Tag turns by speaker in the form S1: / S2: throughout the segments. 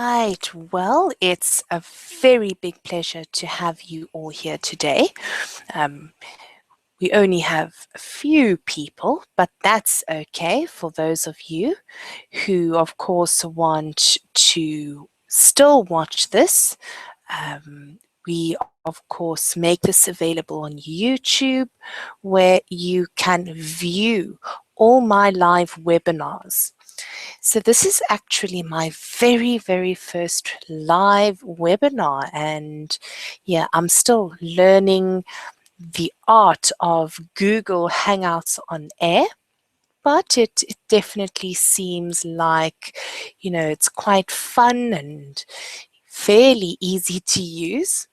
S1: Right, well, it's a very big pleasure to have you all here today. Um, we only have a few people, but that's okay for those of you who, of course, want to still watch this. We, of course, make this available on YouTube where you can view all my live webinars. So this is actually my very first live webinar, and yeah, I'm still learning the art of Google Hangouts on air, but it definitely seems like, it's quite fun and fairly easy to use.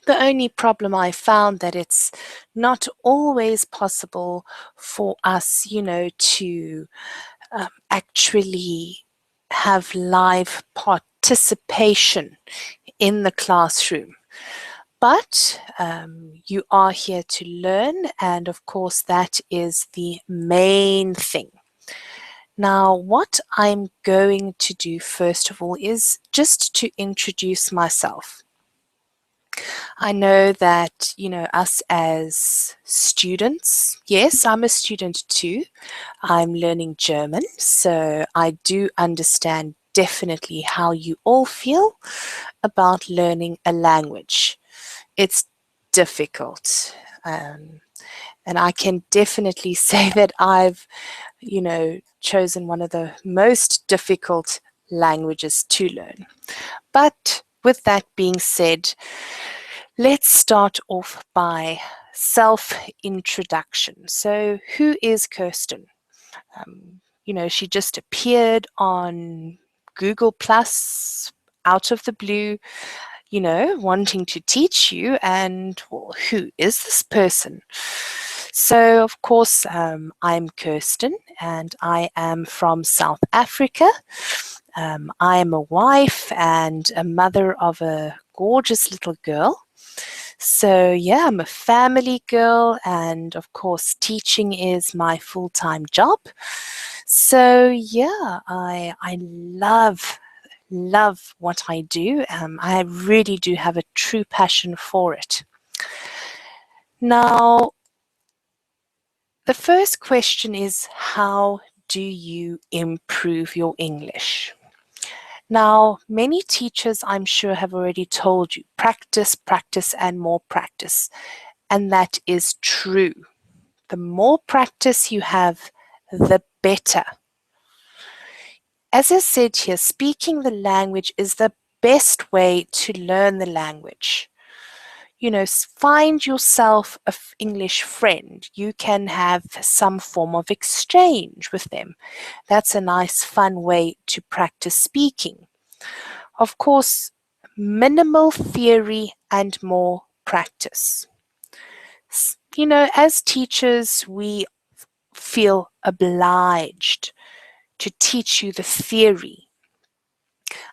S1: The only problem I found that it's not always possible for us, to actually have live participation in the classroom. But you are here to learn, and of course, that is the main thing. Now, what I'm going to do first of all is just to introduce myself. I know that, us as students, yes, I'm a student too. I'm learning German, so I do understand definitely how you all feel about learning a language. It's difficult. And I can definitely say that I've, chosen one of the most difficult languages to learn. But with that being said, let's start off by self-introduction. So who is Kirsten? She just appeared on Google Plus out of the blue, wanting to teach you, and well, who is this person? So, of course, I'm Kirsten, and I am from South Africa. I am a wife and a mother of a gorgeous little girl. So, yeah, I'm a family girl, and of course, teaching is my full-time job. So, yeah, I love what I do. I really do have a true passion for it. Now, the first question is, how do you improve your English? Now, many teachers, I'm sure, have already told you, practice, practice, and more practice. And that is true. The more practice you have, the better. As I said here, speaking the language is the best way to learn the language. Find yourself an English friend. You can have some form of exchange with them. That's a nice, fun way to practice speaking. Of course, minimal theory and more practice. As teachers, we feel obliged to teach you the theory.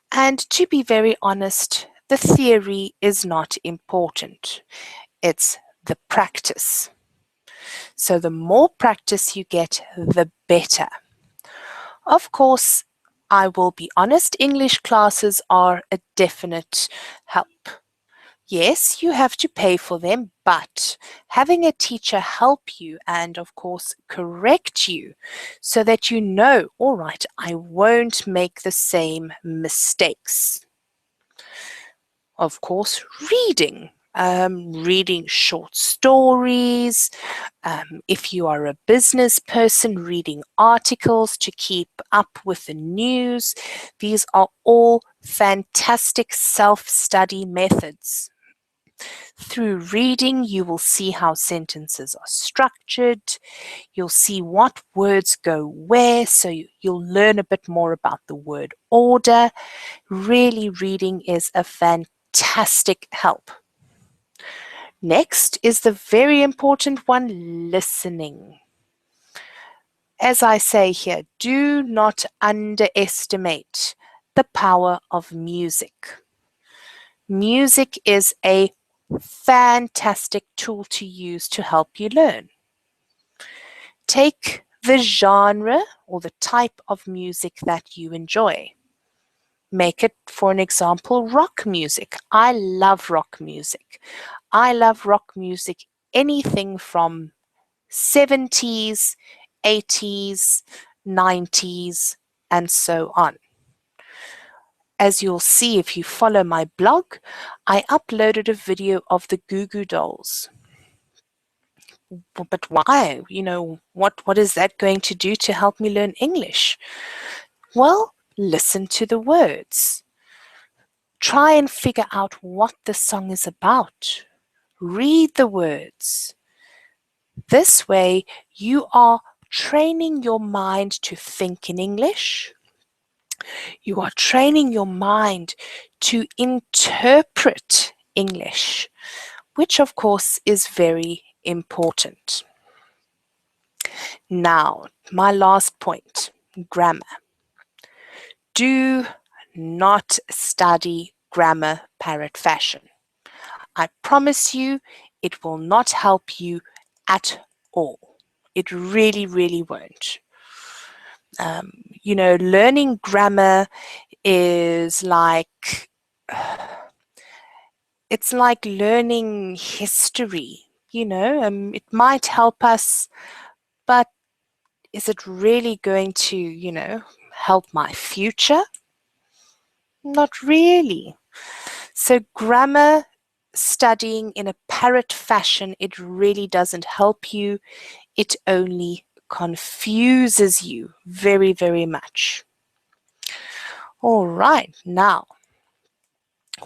S1: And to be very honest, the theory is not important. It's the practice. So the more practice you get, the better. Of course, I will be honest, English classes are a definite help. Yes, you have to pay for them, but having a teacher help you and, of course, correct you so that you know, all right, I won't make the same mistakes. Of course, reading. Reading short stories. If you are a business person, reading articles to keep up with the news. These are all fantastic self-study methods. Through reading, you will see how sentences are structured. You'll see what words go where, so you'll learn a bit more about the word order. Really, reading is a fantastic help. Next is the very important one, listening. As I say here, do not underestimate the power of music. Music is a fantastic tool to use to help you learn. Take the genre or the type of music that you enjoy. make it, for an example, rock music. I love rock music. I love rock music, anything from 70s, 80s, 90s, and so on. As you'll see if you follow my blog, I uploaded a video of the Goo Goo Dolls. But why? What is that going to do to help me learn English? Well, listen to the words. Try and figure out what the song is about. Read the words. This way, you are training your mind to think in English. You are training your mind to interpret English, which of course is very important. Now, my last point, grammar. Do not study grammar parrot fashion. I promise you, it will not help you at all. It really, really won't. Learning grammar is like, it's like learning history, it might help us, but is it really going to, help my future? Not really. So grammar studying in a parrot fashion, it really doesn't help you. It only confuses you very, very much. All right, now,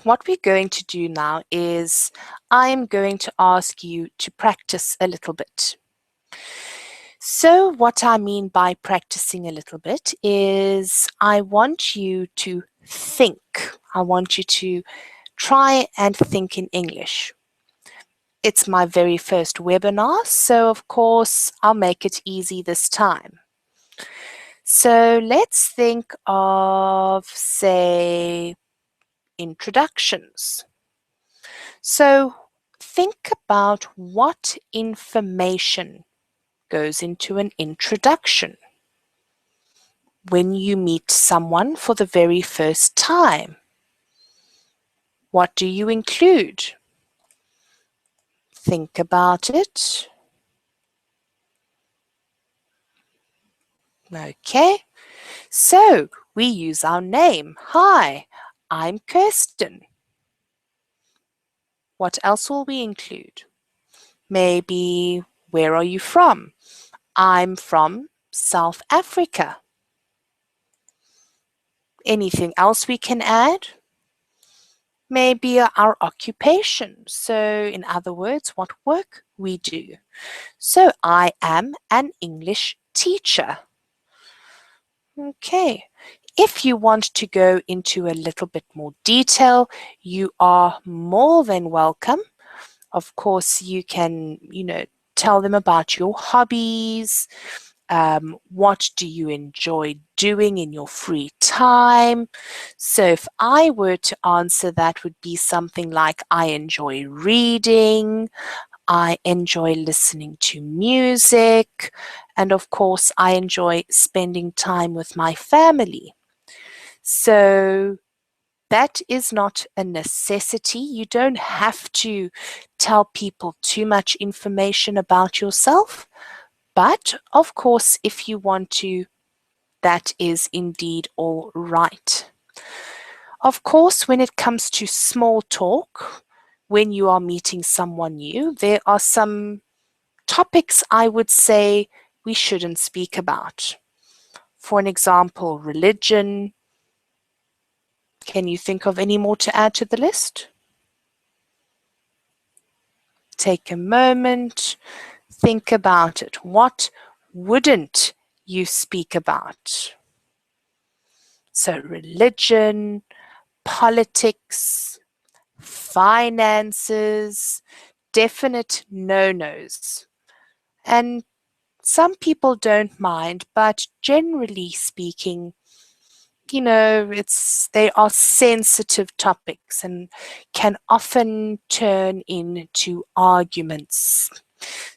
S1: what we're going to do now is I'm going to ask you to practice a little bit. So what I mean by practicing a little bit is I want you to think. I want you to try and think in English. It's my very first webinar, so of course I'll make it easy this time. So let's think of, say, introductions. So think about what information goes into an introduction. When you meet someone for the very first time, what do you include? Think about it. Okay, so we use our name. Hi, I'm Kirsten. What else will we include? Maybe, where are you from? I'm from South Africa. Anything else we can add? Maybe our occupation. So in other words, what work we do. So I am an English teacher. Okay. If you want to go into a little bit more detail, you are more than welcome. Of course, you can, tell them about your hobbies. What do you enjoy doing in your free time? So if I were to answer, that would be something like I enjoy reading, I enjoy listening to music, and of course I enjoy spending time with my family. So that is not a necessity. You don't have to tell people too much information about yourself. But of course, if you want to, that is indeed all right. Of course, when it comes to small talk, when you are meeting someone new, there are some topics I would say we shouldn't speak about. For an example, religion. Can you think of any more to add to the list? Take a moment, think about it. What wouldn't you speak about? So religion, politics, finances, definite no-nos. And some people don't mind, but generally speaking, they are sensitive topics and can often turn into arguments.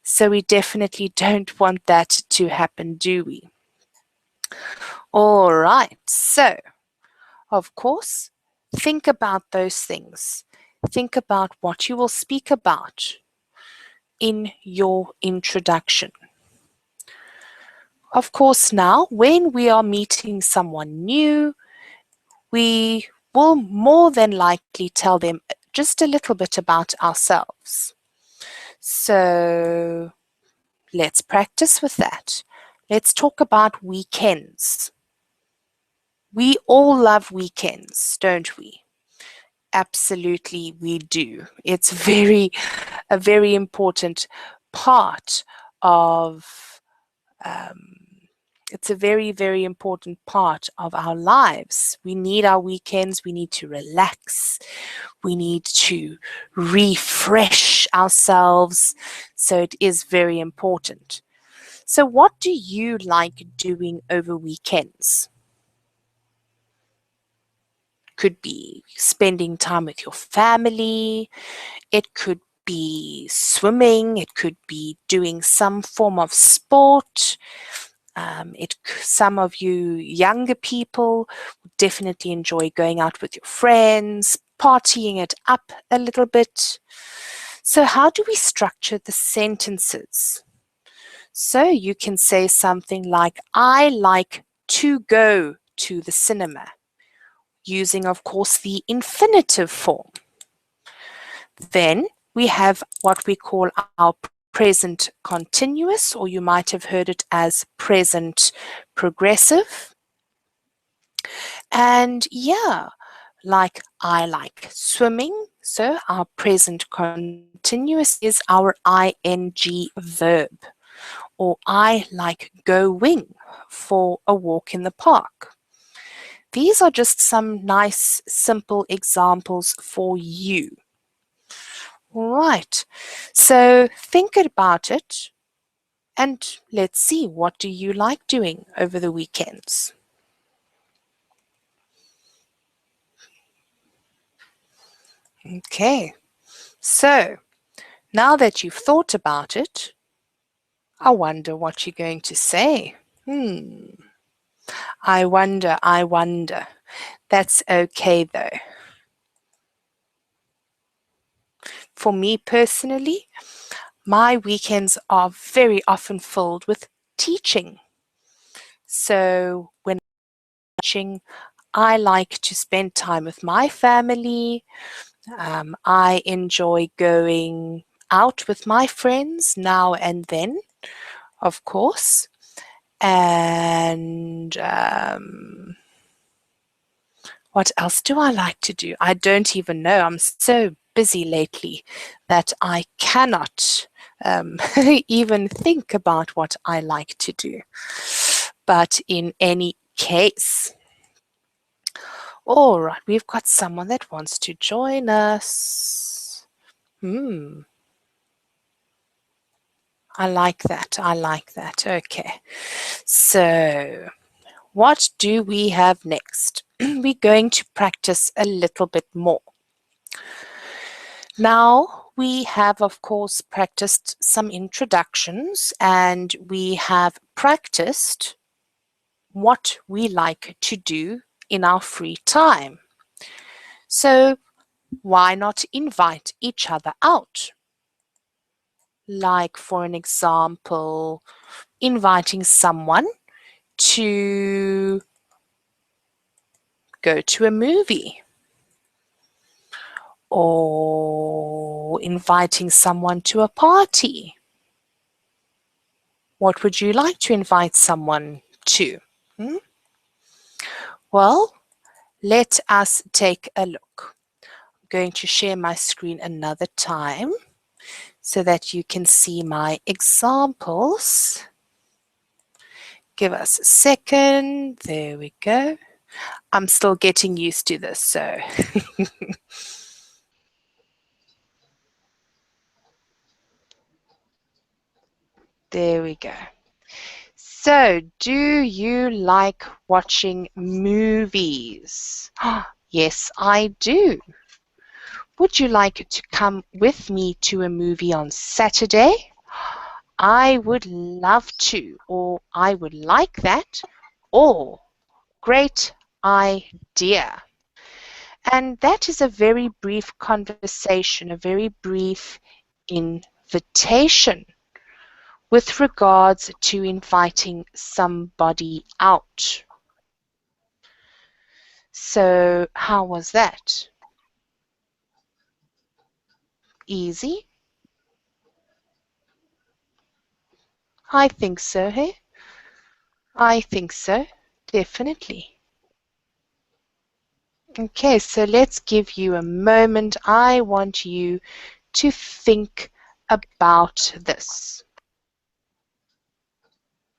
S1: So we definitely don't want that to happen, do we? All right, so of course, think about those things. Think about what you will speak about in your introduction. Of course, now, when we are meeting someone new, we will more than likely tell them just a little bit about ourselves. So let's practice with that. Let's talk about weekends. We all love weekends, don't we? Absolutely, we do. It's a very important part of it's a very, very important part of our lives. We need our weekends. We need to relax. We need to refresh ourselves. So it is very important. So what do you like doing over weekends? Could be spending time with your family. It could be swimming. It could be doing some form of sport. Some of you younger people definitely enjoy going out with your friends, partying it up a little bit. So how do we structure the sentences? So you can say something like, I like to go to the cinema, using, of course, the infinitive form. Then we have what we call our present continuous, or you might have heard it as present progressive. And yeah, like I like swimming, so our present continuous is our ing verb. Or I like going for a walk in the park. These are just some nice, simple examples for you. All right, so think about it and let's see, what do you like doing over the weekends? Okay, so now that you've thought about it, I wonder what you're going to say. I wonder, I wonder. That's okay though. For me personally, my weekends are very often filled with teaching. So when I'm teaching, I like to spend time with my family. I enjoy going out with my friends now and then, of course. And what else do I like to do? I don't even know. I'm so busy lately that I cannot even think about what I like to do. But in any case, all right, we've got someone that wants to join us. I like that. I like that. Okay. So what do we have next? We're going to practice a little bit more. Now we have, of course, practiced some introductions and we have practiced what we like to do in our free time. So why not invite each other out? Like, for an example, inviting someone to go to a movie, or inviting someone to a party. What would you like to invite someone to? Well, let us take a look. I'm going to share my screen another time so that you can see my examples. Give us a second. There we go. I'm still getting used to this, so. There we go. So, do you like watching movies? Yes, I do. Would you like to come with me to a movie on Saturday? I would love to, or I would like that, or great, idea. And that is a very brief conversation, a very brief invitation with regards to inviting somebody out. So, how was that? Easy? I think so, hey? I think so, definitely. Okay, so let's give you a moment. I want you to think about this.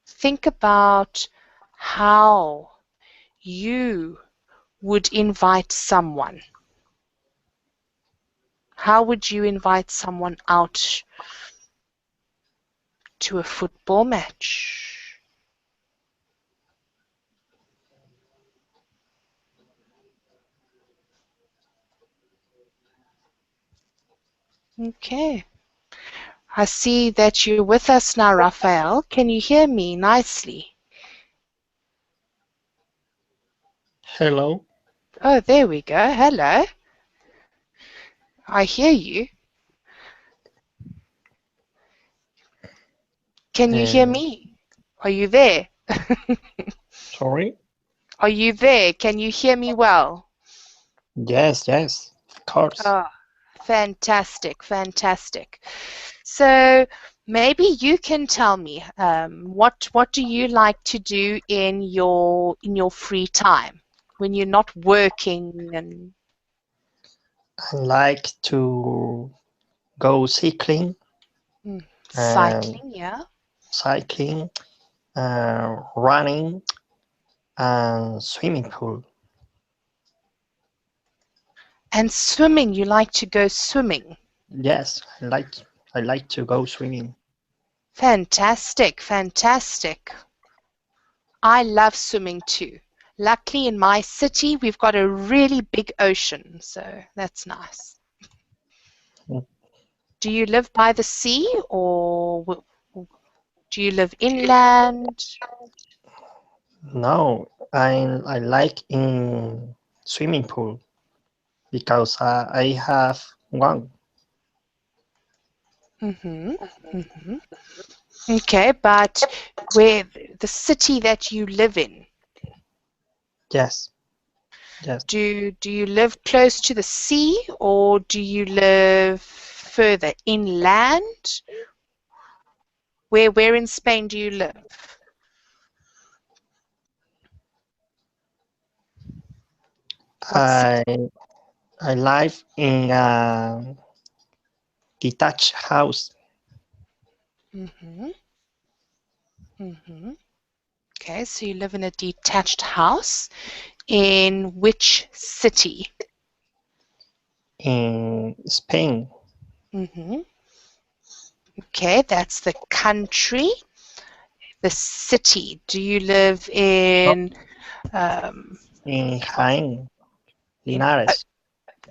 S1: Think about how you would invite someone. How would you invite someone out to a football match? Okay. I see that you're with us now, Raphael. Can you hear me nicely?
S2: Hello.
S1: Oh, there we go. Hello. I hear you. Can you hear
S2: Uh,
S1: me? Are you there?
S2: Sorry.
S1: Are you there? Can you hear me well?
S2: Yes, yes, of course.
S1: Oh, fantastic, fantastic. So maybe you can tell me what do you like to do in your free time when you're not working and
S2: I like to go cycling and
S1: cycling, yeah?
S2: cycling, running, and swimming pool.
S1: And swimming, you like to go swimming.
S2: Yes, I like to go swimming.
S1: Fantastic, fantastic. I love swimming too. Luckily, in my city, we've got a really big ocean, so that's nice. Do you live by the sea or do you live inland?
S2: No, I like in swimming pool because I have one.
S1: Mm-hmm. Mm-hmm. Okay, but where the city that you live in,
S2: Yes, yes.
S1: do you live close to the sea or do you live further inland? Where in Spain do you live? What
S2: I
S1: city?
S2: I live in a detached house
S1: Mm-hmm. Mm-hmm. Okay, so you live in a detached house. In which city?
S2: in Spain.
S1: Mm-hmm. Okay, that's the country. The city. Do you live in um,
S2: In Jaén,
S1: in
S2: Linares,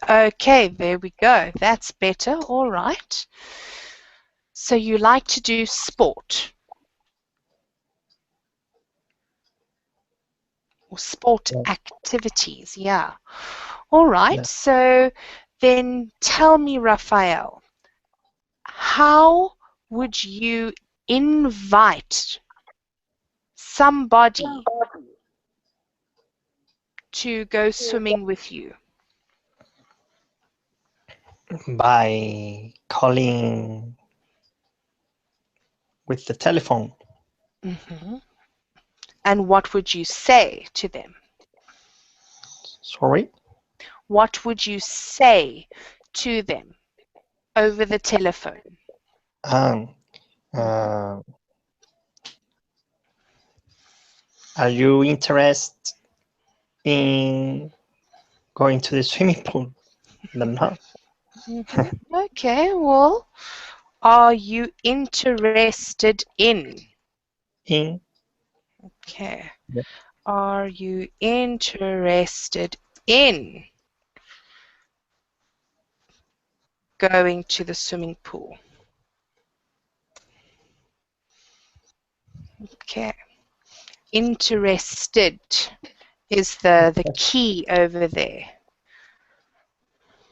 S1: okay, there we go. That's better. All right. So you like to do sport or sport
S2: yeah,
S1: activities. Yeah. All right.
S2: yeah.
S1: So then tell me, Raphael, how would you invite somebody to go swimming with you?
S2: By calling with the telephone.
S1: Hmm. And what would you say to them?
S2: Sorry.
S1: What would you say to them over the telephone?
S2: Um,
S1: Hmm.
S2: uh, are you interested in going to the swimming pool? I don't know.
S1: Hmm. Okay, well, are you interested in?
S2: In
S1: Okay,
S2: yeah.
S1: are you interested in going to the swimming pool? Okay, interested is the key over there.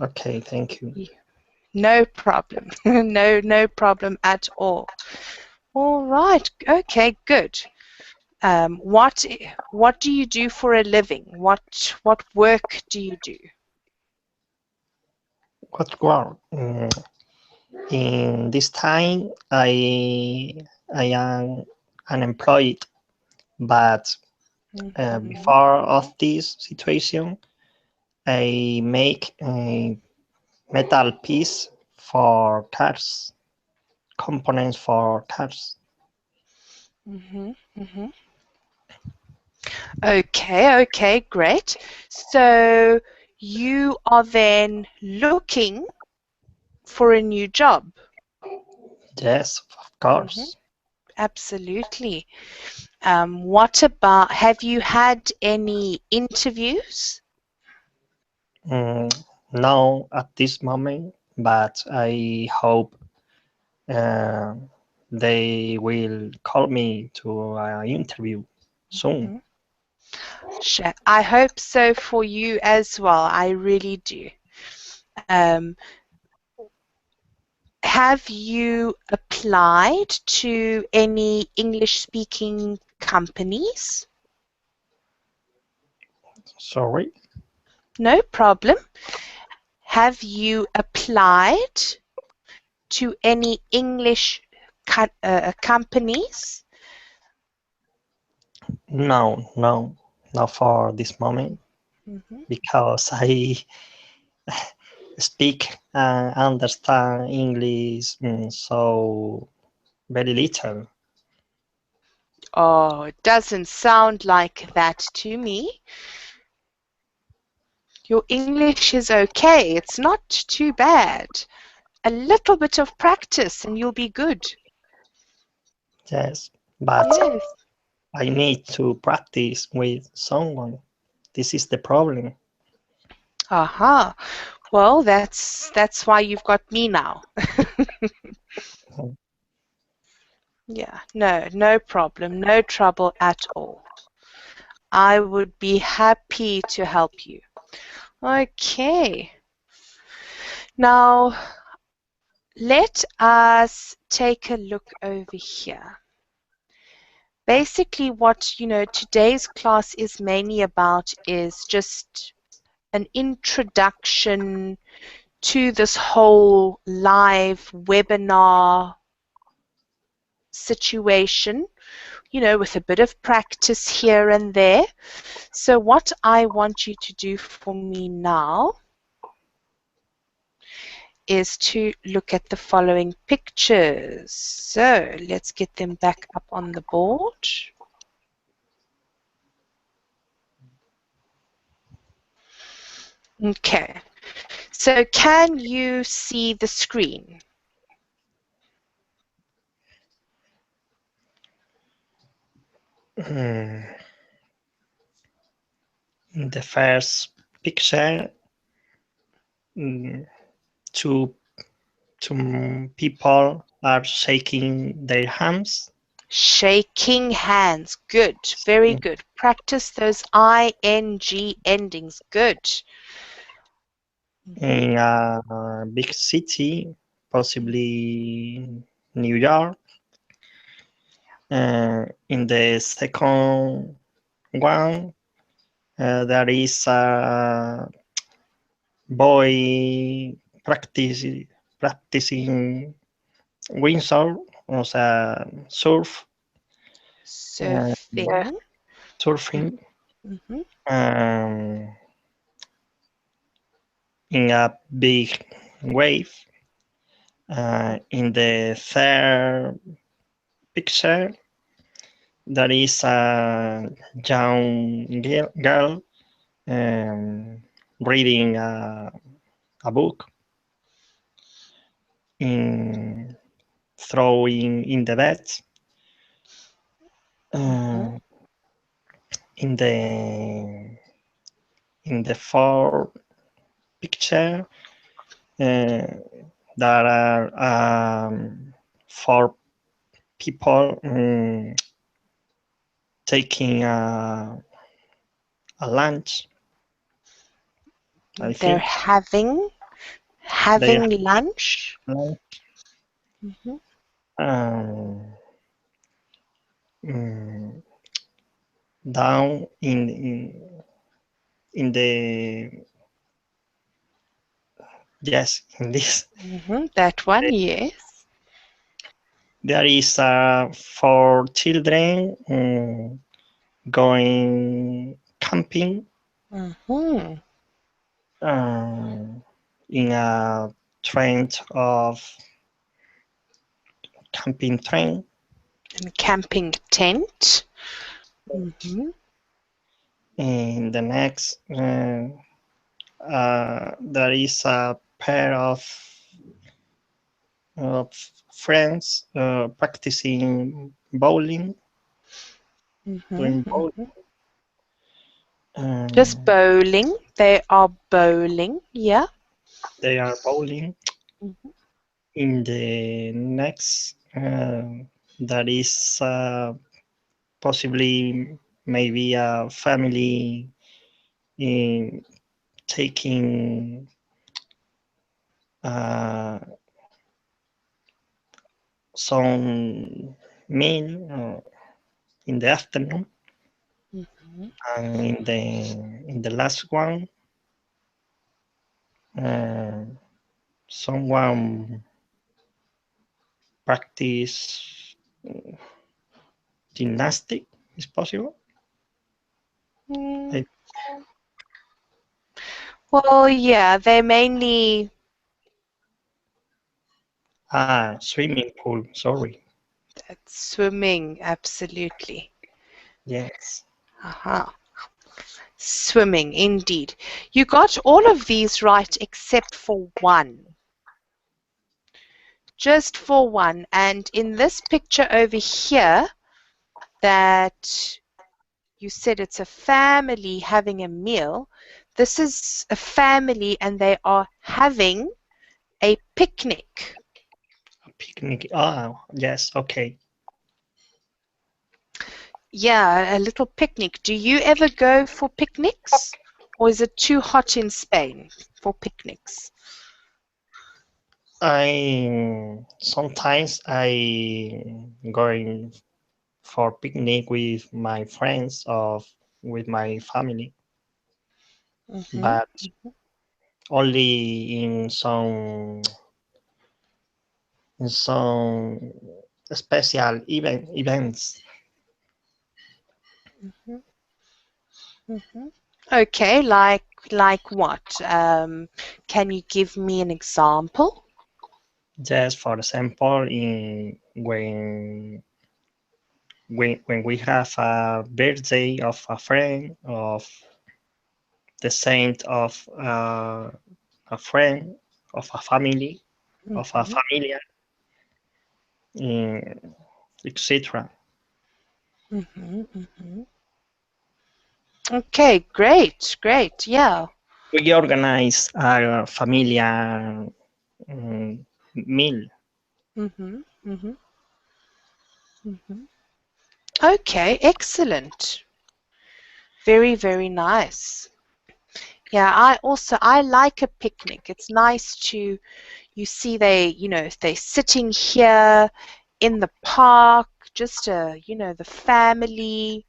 S2: Okay, thank you.
S1: No problem. No problem at all. All right. Okay, good. What do you do for a living? What work do you do?
S2: What work? In this time, I am unemployed, but
S1: Mhm.
S2: before of this situation, I make a metal piece for cars, components for cars.
S1: Mhm. Mhm. Okay, great. So you are then looking for a new job.
S2: Yes, of
S1: Mhm.
S2: course.
S1: Absolutely. What about, have you had any interviews?
S2: Mm, no, at this moment, but I hope uh, they will call me to an interview soon.
S1: Mhm. Sure. I hope so for you as well. I really do. Um, have you applied to any English speaking companies?
S2: Sorry.
S1: No problem. Have you applied to any English companies?
S2: No, no, not for this moment
S1: Mhm.
S2: because I speak and understand English so very little.
S1: Oh, it doesn't sound like that to me. Your English is okay. It's not too bad. A little bit of practice and you'll be good.
S2: Yes, but
S1: Yes.
S2: I need to practice with someone. This is the problem.
S1: Aha. Well, that's why you've got me now. Yeah. No problem. No trouble at all. I would be happy to help you. Okay. Now, let us take a look over here. Basically, what today's class is mainly about is just an introduction to this whole live webinar situation, with a bit of practice here and there. So what I want you to do for me now is to look at the following pictures. So let's get them back up on the board. Okay, so can you see the screen?
S2: Mm, the first picture, mm, two people are shaking their hands
S1: Shaking hands. Good. Very good. Practice those ing endings. Good. Mhm,
S2: in a big city, possibly New York. In the second one, there is a boy practicing windsurf, o sea, uh,
S1: surfing.
S2: surfing
S1: Mhm,
S2: um, in a big wave. In the third picture, there is a young girl um, reading a book in throwing in the bed.
S1: mhm,
S2: Uh, in the fourth picture, uh, there are four people taking a lunch, I
S1: They're
S2: think. They have
S1: having lunch.
S2: lunch.
S1: Mhm.
S2: Um, mm, Down in the yes, in this
S1: That one, yes.
S2: there is for children going camping
S1: Mhm.
S2: um, in a trend of camping train.
S1: And camping tent. Mhm.
S2: In the next, there is a pair of friends practicing bowling, doing bowling.
S1: Mhm. Just
S2: Um,
S1: bowling. They are bowling. Yeah.
S2: they are bowling.
S1: Mhm.
S2: In the next, there is possibly maybe a family in taking uh, some meal in the afternoon,
S1: Mhm.
S2: and in the last one, uh, someone practice gymnastic. Is possible.
S1: Mm.
S2: I,
S1: Well, yeah, they mainly
S2: Swimming pool. Sorry.
S1: that's swimming, absolutely.
S2: Yes.
S1: Aha. Swimming, indeed. You got all of these right except for one. Just for one. And in this picture over here, that you said it's a family having a meal. This is a family and they are having a picnic.
S2: A picnic. Oh, yes. Okay.
S1: Yeah, a little picnic. Do you ever go for picnics? Or is it too hot in Spain for picnics?
S2: I going for picnic with my friends or with my family,
S1: Mm-hmm.
S2: but only in some special events.
S1: Mm-hmm. Mm-hmm. Okay, like what? Can you give me an example?
S2: Just for example, in when we have a birthday of a friend of the saint of a friend of a family of a
S1: Mm-hmm.
S2: familia, etc.
S1: Mm-hmm. Mm-hmm. Okay, great, great. Yeah.
S2: We organize a familia meal.
S1: Mm-hmm. Mm-hmm. Mm-hmm. Okay, excellent. Very, very nice. Yeah, I like a picnic. It's nice to you see they're sitting here in the park, just the family.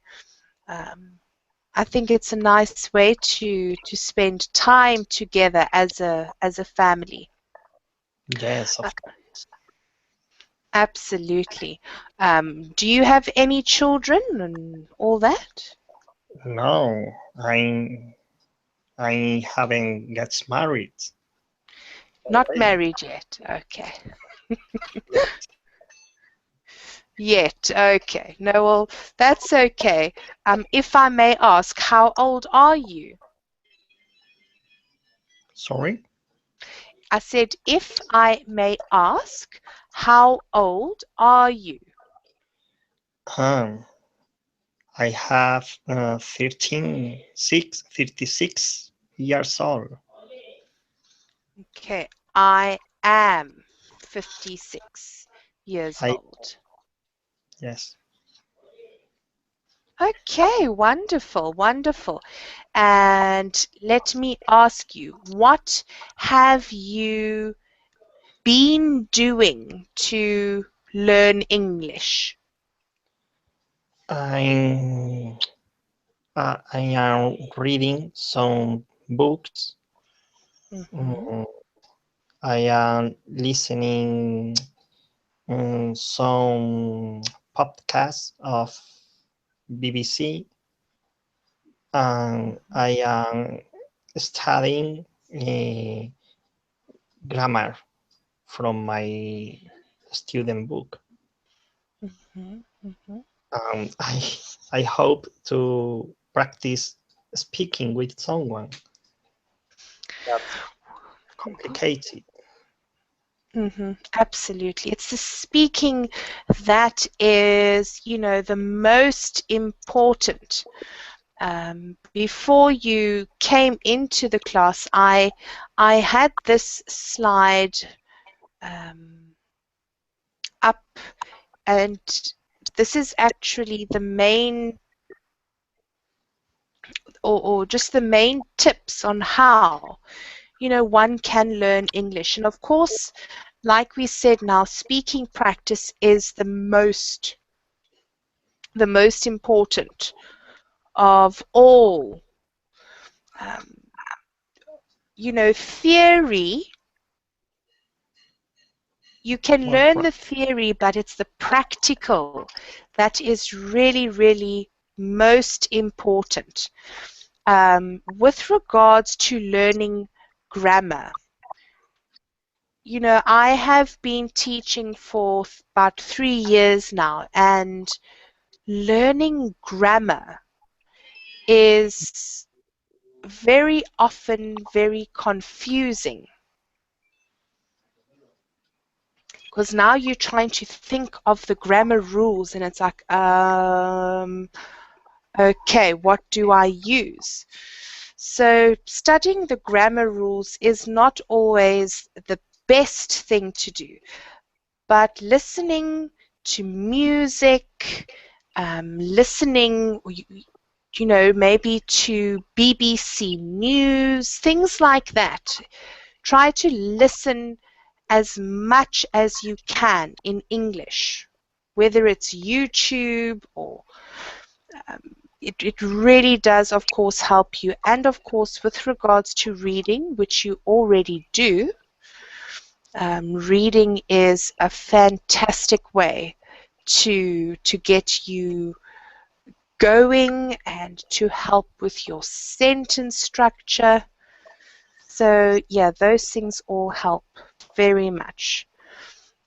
S1: Um, I think it's a nice way to spend time together as a family.
S2: Yes,
S1: Uh,
S2: of course.
S1: Absolutely. Do you have any children and all that?
S2: No, I haven't get married
S1: Not
S2: already
S1: married yet. Okay.
S2: yet.
S1: Yet. Okay. No, well, that's okay. If I may ask, how old are you?
S2: Sorry.
S1: I said, if I may ask, how old are you?
S2: Um, I have 36 years old.
S1: Okay, I am 56 years
S2: I
S1: old.
S2: Yes.
S1: Okay, wonderful, wonderful. And let me ask you, what have you been doing to learn English?
S2: I'm I am reading some books.
S1: Mm-hmm,
S2: Mm, I am listening some podcasts of BBC, and
S1: mm-hmm,
S2: I am studying grammar from my student book.
S1: mm-hmm, mm-hmm.
S2: I hope to practice speaking with someone that's complicated.
S1: Absolutely. It's the speaking that is, the most important. Before you came into the class, I had this slide um, up, and this is actually the main, or just the main tips on how, one can learn English. And of course, like we said now, speaking practice is the most important of all. Um, theory, you can
S2: All
S1: learn
S2: right.
S1: the theory, but it's the practical that is really, really most important. With regards to learning grammar, I have been teaching for about 3 years now, and learning grammar is very often very confusing because now you're trying to think of the grammar rules and it's like, okay, what do I use? So studying the grammar rules is not always the best thing to do, but listening to music, listening, maybe to BBC News, things like that. Try to listen as much as you can in English, whether it's YouTube or um, it really does, of course, help you. And of course, with regards to reading, which you already do, reading is a fantastic way to get you going and to help with your sentence structure. So yeah, those things all help very much.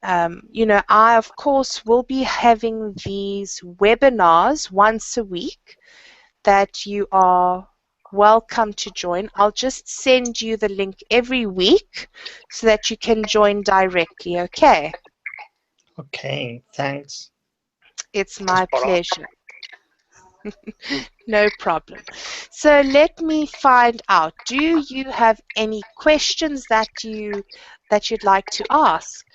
S1: I of course will be having these webinars once a week that you are welcome to join. I'll just send you the link every week so that you can join directly, okay?
S2: Okay, thanks.
S1: It's
S2: Thanks
S1: my
S2: for all.
S1: pleasure. No problem. So let me find out, do you have any questions that you'd like to ask?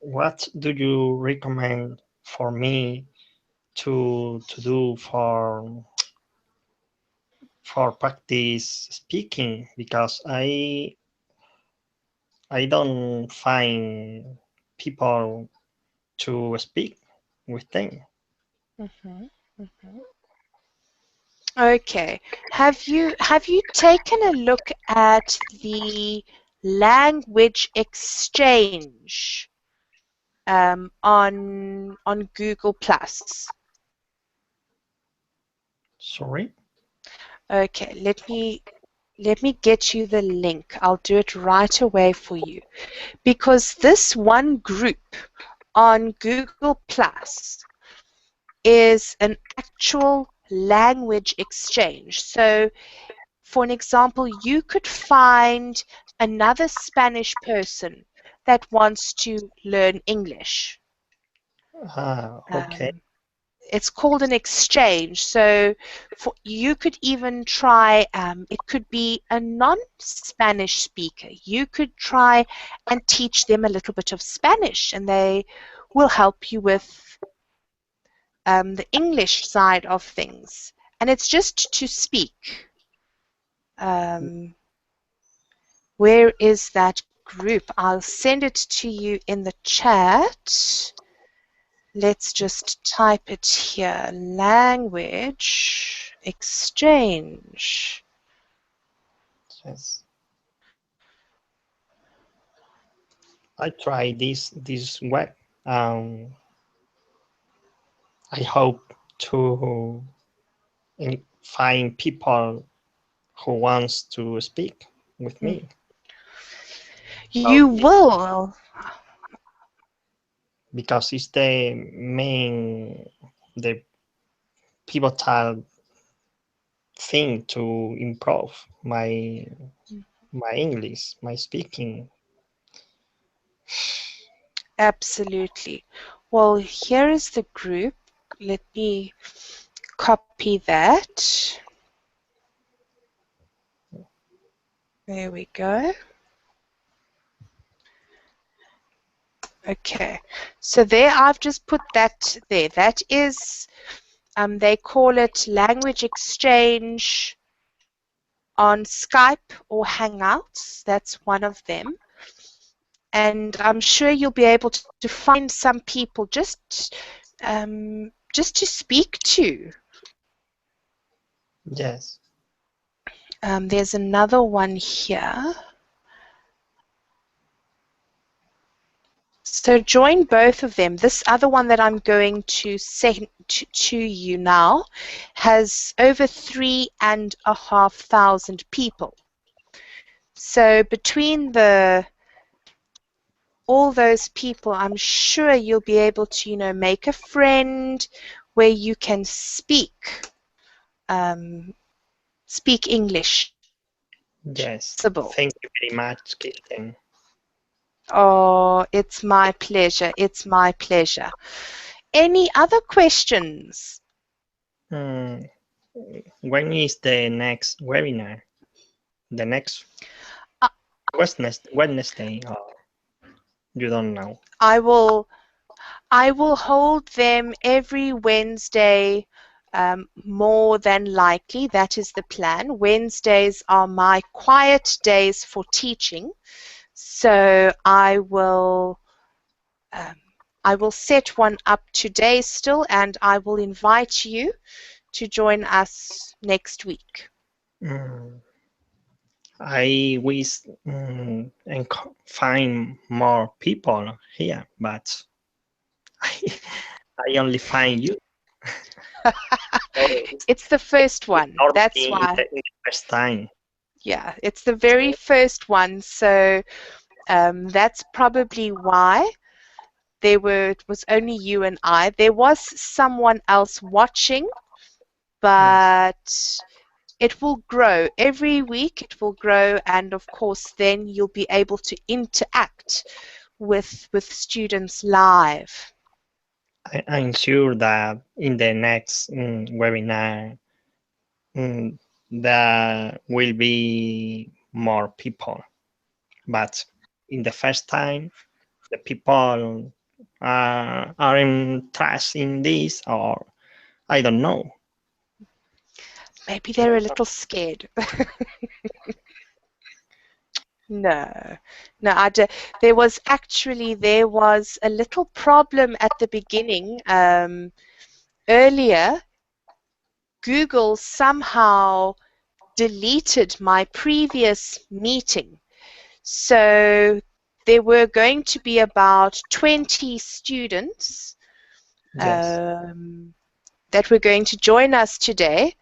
S2: What do you recommend for me to do for practice speaking? Because I don't find people to speak with them.
S1: Mhm, mhm. Okay. Have you taken a look at the language exchange on Google Plus?
S2: Sorry.
S1: Okay, let me get you the link. I'll do it right away for you because this one group on Google Plus is an actual language exchange. So for an example, you could find another Spanish person that wants to learn English.
S2: Okay.
S1: Um, it's called an exchange. So you could even try, it could be a non-Spanish speaker. You could try and teach them a little bit of Spanish, and they will help you with the English side of things, and it's just to speak. Um, where is that group? I'll send it to you in the chat. Let's just type it here. Language exchange.
S2: Yes. I try this web. Um, I hope to find people who wants to speak with me about
S1: You
S2: this
S1: will.
S2: because it's the pivotal thing to improve my English, my speaking.
S1: Absolutely. Well, here is the group. Let me copy that. There we go. Okay. So there I've just put that there. That is, they call it language exchange on Skype or Hangouts. That's one of them. And I'm sure you'll be able to find some people just to speak to.
S2: Yes.
S1: There's another one here. So join both of them. This other one that I'm going to send to you now has over 3,500 people. So between all those people, I'm sure you'll be able to, make a friend where you can speak English.
S2: Yes.
S1: Possible.
S2: Thank you very much, Kirsten.
S1: Oh, it's my pleasure. It's my pleasure. Any other questions?
S2: Hmm. When is the next webinar? The next
S1: I
S2: Wednesday? Oh, you don't know.
S1: I will I will hold them every Wednesday, more than likely. That is the plan. Wednesdays are my quiet days for teaching, so um, I will set one up today still, and I will invite you to join us next week.
S2: Mm, I wish and find more people here, but I, I only find you. So
S1: It's the first one.
S2: ignore
S1: That's
S2: me
S1: why.
S2: in the first time.
S1: Yeah, it's the very first one. So that's probably why it was only you and I. There was someone else watching,
S2: Yes.
S1: but it will grow. Every week it will grow, and of course then you'll be able to interact with students live.
S2: I'm sure that in the next webinar, mm, there will be more people. But in the first time, the people aren't trust in this, or I don't know.
S1: Maybe they're a little scared. No, no, there was a little problem at the beginning. Earlier, Google somehow deleted my previous meeting. So there were going to be about 20 students
S2: Yes,
S1: that were going to join us today,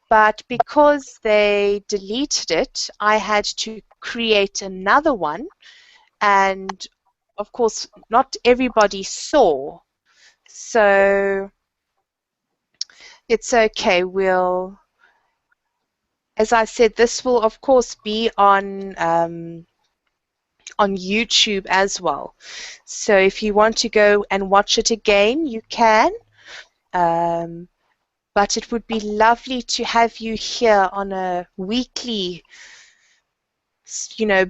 S1: but because they deleted it, I had to create another one. And of course, not everybody saw. So it's okay. As I said, this will of course be on YouTube as well. So if you want to go and watch it again, you can. Um, but it would be lovely to have you here on a weekly,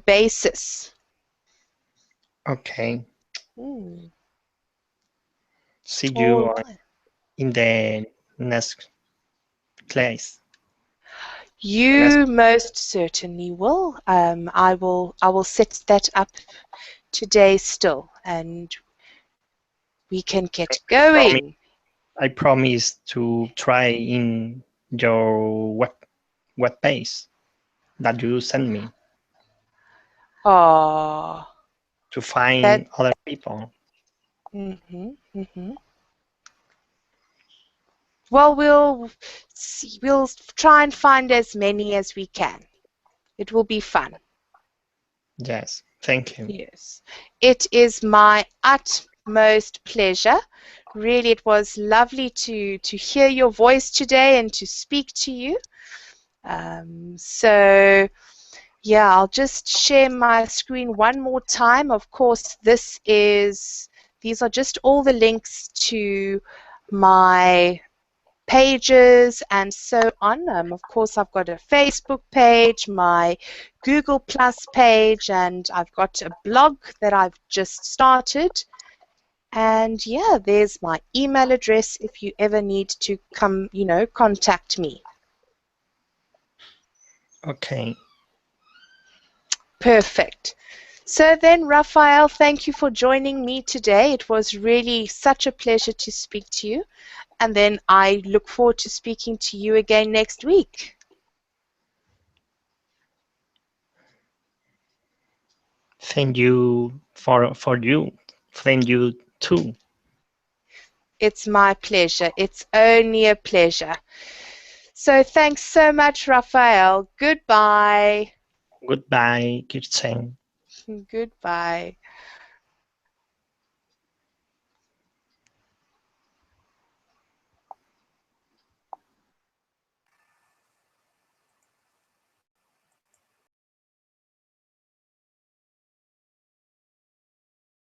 S1: basis.
S2: okay.
S1: Mm,
S2: See
S1: all
S2: you
S1: right.
S2: in the next class. Next,
S1: You most certainly will. I will set that up today still, and we can get
S2: I promise,
S1: going.
S2: I promise to try in your web page that you send me
S1: Oh,
S2: to
S1: that.
S2: find other people.
S1: Mhm. Well, we'll see, we'll try and find as many as we can. It will be fun.
S2: Yes, thank you.
S1: Yes. It is my utmost pleasure. Really, it was lovely to hear your voice today and to speak to you. So yeah, I'll just share my screen one more time. Of course, these are just all the links to my pages and so on. Of course, I've got a Facebook page, my Google Plus page, and I've got a blog that I've just started. And yeah, there's my email address if you ever need to come, contact me.
S2: Okay,
S1: Perfect. So then, Raphael, thank you for joining me today. It was really such a pleasure to speak to you. And then I look forward to speaking to you again next week.
S2: thank you for you. Thank you too.
S1: It's my pleasure. It's only a pleasure. So thanks so much, Raphael. Goodbye.
S2: Goodbye, Kirsten.
S1: Goodbye.